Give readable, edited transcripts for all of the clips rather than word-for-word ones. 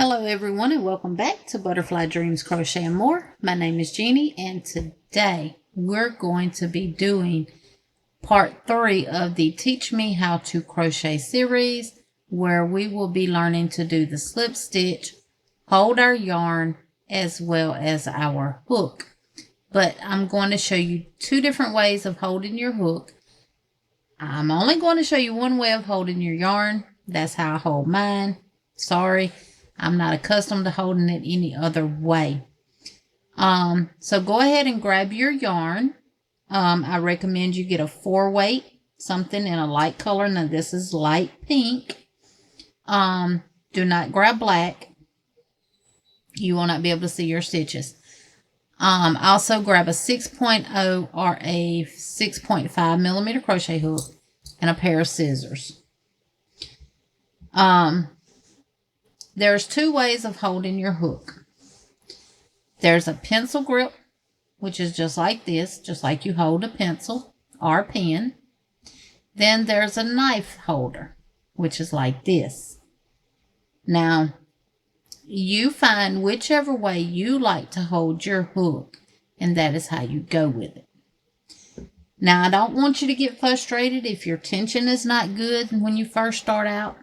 Hello everyone and welcome back to Butterfly Dreams Crochet and More. My name is Jeannie and today we're going to be doing part 3 of the Teach Me How to Crochet series, where we will be learning to do the slip stitch, hold our yarn, as well as our hook. But I'm going to show you 2 different ways of holding your hook. I'm only going to show you one way of holding your yarn. That's how I hold mine. Sorry, I'm not accustomed to holding it any other way. So go ahead and grab your yarn. I recommend you get a 4-weight, something in a light color. Now this is light pink. Do not grab black. You will not be able to see your stitches. Also grab a 6.0 or a 6.5 millimeter crochet hook and a pair of scissors. There's 2 ways of holding your hook. There's a pencil grip, which is just like this, just like you hold a pencil or a pen. Then there's a knife holder, which is like this. Now, you find whichever way you like to hold your hook, and that is how you go with it. Now, I don't want you to get frustrated if your tension is not good when you first start out.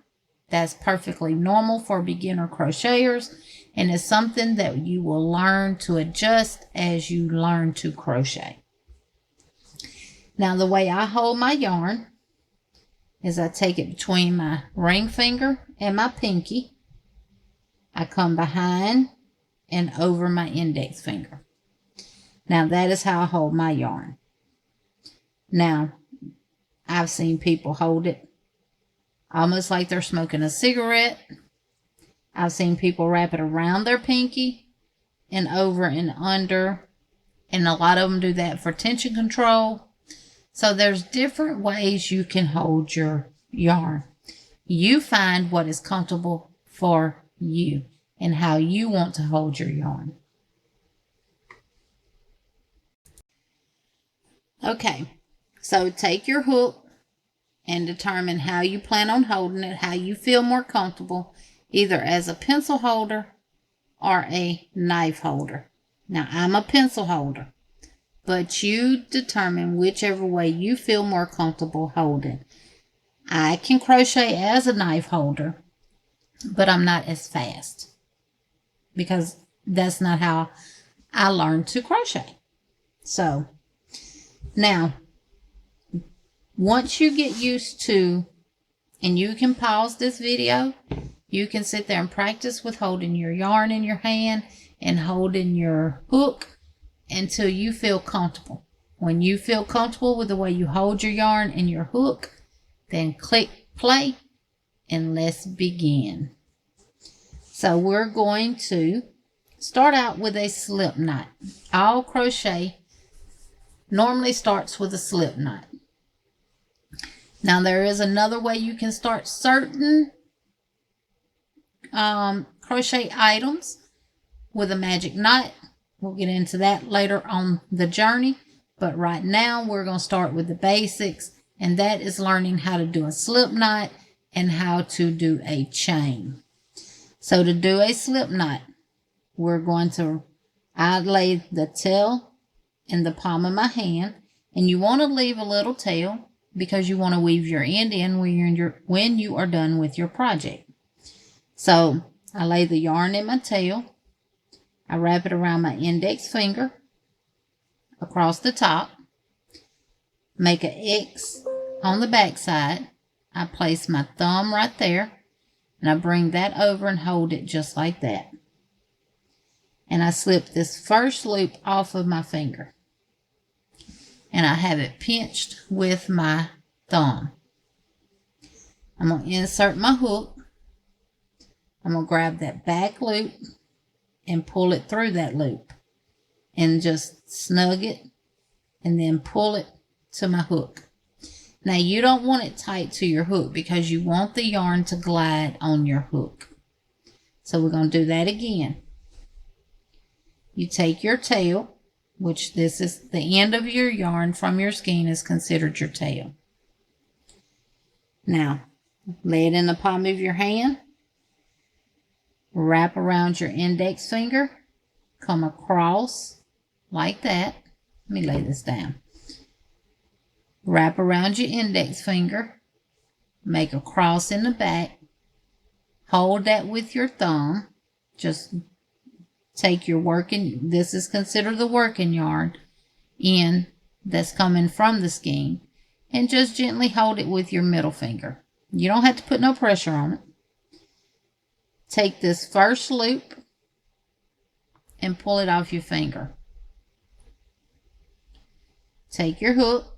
That's perfectly normal for beginner crocheters, and it's something that you will learn to adjust as you learn to crochet. Now, the way I hold my yarn is I take it between my ring finger and my pinky. I come behind and over my index finger. Now, that is how I hold my yarn. Now, I've seen people hold it almost like they're smoking a cigarette. I've seen people wrap it around their pinky and over and under. And a lot of them do that for tension control. So there's different ways you can hold your yarn. You find what is comfortable for you and how you want to hold your yarn. Okay, so take your hook and determine how you plan on holding it, how you feel more comfortable, either as a pencil holder or a knife holder. Now, I'm a pencil holder, but you determine whichever way you feel more comfortable holding. I can crochet as a knife holder, but I'm not as fast because that's not how I learned to crochet. So, now, once you get used to, and you can pause this video, you can sit there and practice with holding your yarn in your hand and holding your hook until you feel comfortable. When you feel comfortable with the way you hold your yarn and your hook, then click play and let's begin. So we're going to start out with a slip knot. All crochet normally starts with a slip knot. Now, there is another way you can start certain crochet items with a magic knot. We'll get into that later on the journey. But right now, we're going to start with the basics. And that is learning how to do a slip knot and how to do a chain. So to do a slip knot, I lay the tail in the palm of my hand. And you want to leave a little tail, because you want to weave your end in when you are done with your project. So I lay the yarn in my tail. I wrap it around my index finger across the top. Make an X on the back side. I place my thumb right there. And I bring that over and hold it just like that. And I slip this first loop off of my finger. And I have it pinched with my thumb. I'm going to insert my hook. I'm going to grab that back loop and pull it through that loop. And just snug it and then pull it to my hook. Now, you don't want it tight to your hook because you want the yarn to glide on your hook. So we're going to do that again. You take your tail, which this is the end of your yarn from your skein is considered your tail. Now, lay it in the palm of your hand wrap around your index finger, come across like that. Let me lay this down. Wrap around your index finger, make a cross in the back, hold that with your thumb. Just take your working, this is considered the working yarn, in that's coming from the skein, and just gently hold it with your middle finger. You don't have to put no pressure on it. Take this first loop and pull it off your finger. Take your hook,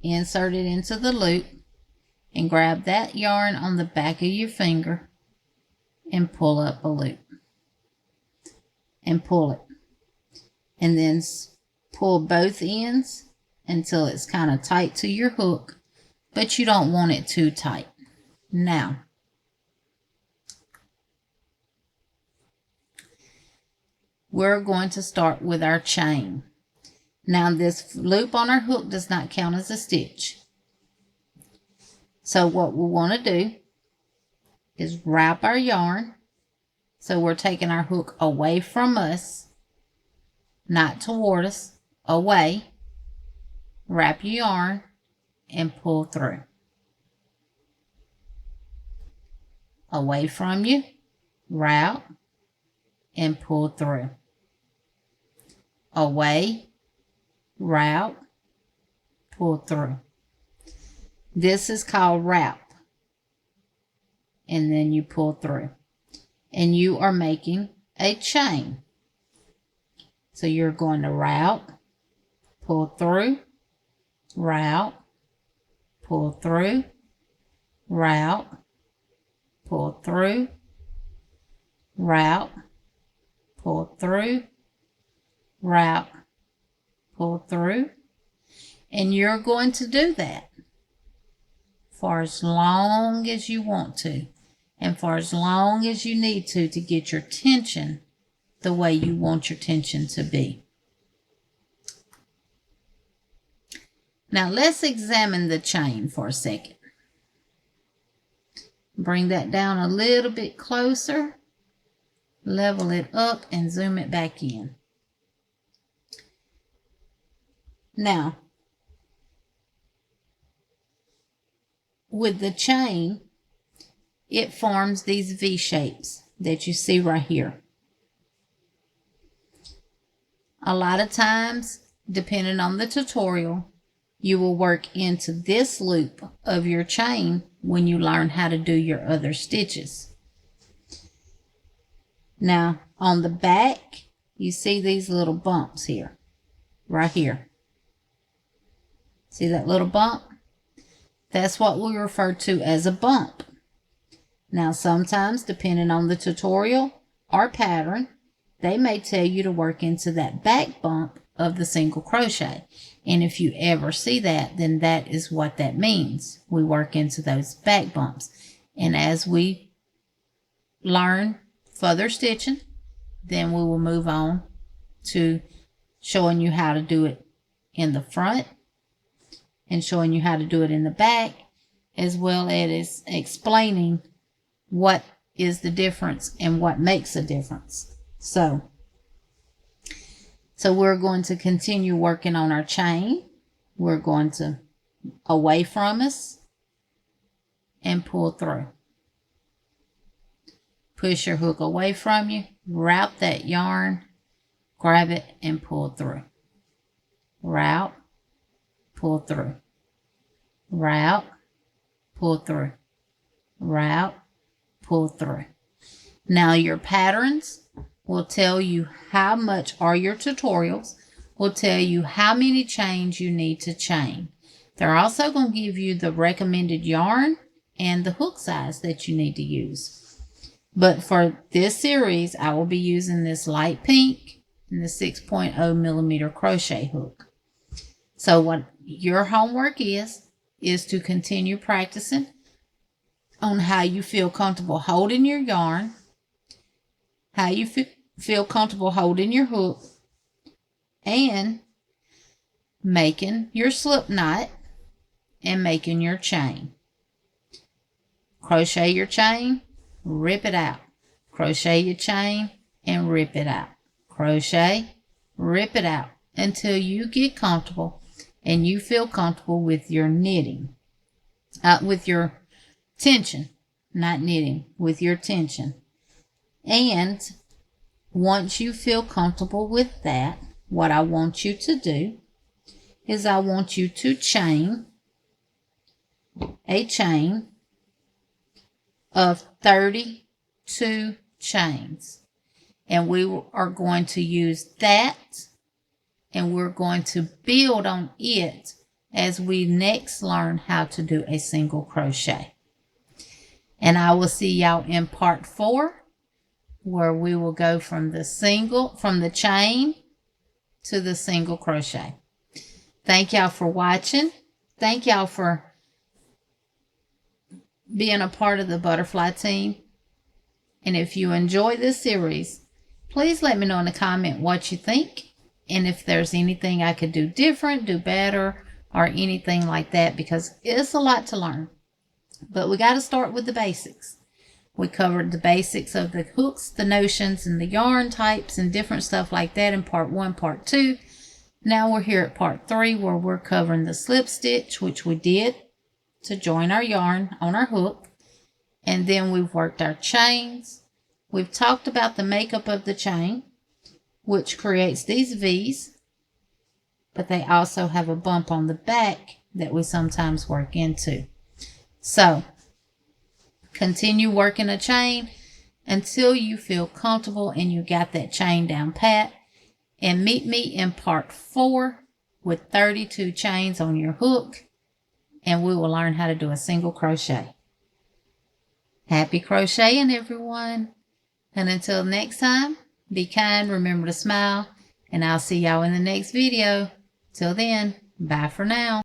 insert it into the loop, and grab that yarn on the back of your finger and pull up a loop. And pull it. And then pull both ends until it's kind of tight to your hook, but you don't want it too tight. Now, we're going to start with our chain. Now, this loop on our hook does not count as a stitch. So what we want to do is wrap our yarn. So we're taking our hook away from us, not toward us, away. Wrap your yarn and pull through. Away from you, wrap and pull through. Away, wrap, pull through. This is called wrap. And then you pull through. And you are making a chain. So you're going to wrap, pull through, wrap, pull through, wrap, pull through, wrap, pull through, wrap, pull through. And you're going to do that for as long as you want to. And for as long as you need to get your tension the way you want your tension to be. Now let's examine the chain for a second. Bring that down a little bit closer. Level it up and zoom it back in. Now, with the chain, it forms these V shapes that you see right here. A lot of times, depending on the tutorial, you will work into this loop of your chain when you learn how to do your other stitches. Now, on the back, you see these little bumps here, right here. See that little bump? That's what we refer to as a bump. Now, sometimes, depending on the tutorial or pattern, they may tell you to work into that back bump of the single crochet. And if you ever see that, then that is what that means. We work into those back bumps. And as we learn further stitching, then we will move on to showing you how to do it in the front and showing you how to do it in the back, as well as explaining what is the difference and what makes a difference. So we're going to continue working on our chain. We're going to away from us and pull through. Push your hook away from you, wrap that yarn, grab it and pull through. Wrap, pull through. Wrap, pull through. Wrap, pull through. Now your patterns will tell you how much, or your tutorials will tell you how many chains you need to chain. They're also going to give you the recommended yarn and the hook size that you need to use. But for this series, I will be using this light pink and the 6.0 millimeter crochet hook. So what your homework is to continue practicing on how you feel comfortable holding your yarn, how you feel comfortable holding your hook, and making your slip knot and making your chain. Crochet your chain, rip it out. crochet your chain and rip it out. Crochet, rip it out until you get comfortable and you feel comfortable with your knitting, with your tension, not knitting, with your tension. And once you feel comfortable with that, what I want you to do is I want you to chain a chain of 32 chains. And we are going to use that and we're going to build on it as we next learn how to do a single crochet. And I will see y'all in part 4, where we will go from the chain to the single crochet. Thank y'all for watching. Thank y'all for being a part of the butterfly team. And if you enjoy this series, please let me know in the comment what you think. And if there's anything I could do different, do better, or anything like that, because it's a lot to learn. But we got to start with the basics. We covered the basics of the hooks, the notions, and the yarn types and different stuff like that in part 1, part 2. Now we're here at part 3, where we're covering the slip stitch, which we did to join our yarn on our hook. And then we've worked our chains. We've talked about the makeup of the chain, which creates these V's, but they also have a bump on the back that we sometimes work into. So continue working a chain until you feel comfortable and you got that chain down pat. And meet me in part 4 with 32 chains on your hook, and we will learn how to do a single crochet. Happy crocheting, everyone. And until next time, be kind, remember to smile, and I'll see y'all in the next video. Till then, bye for now.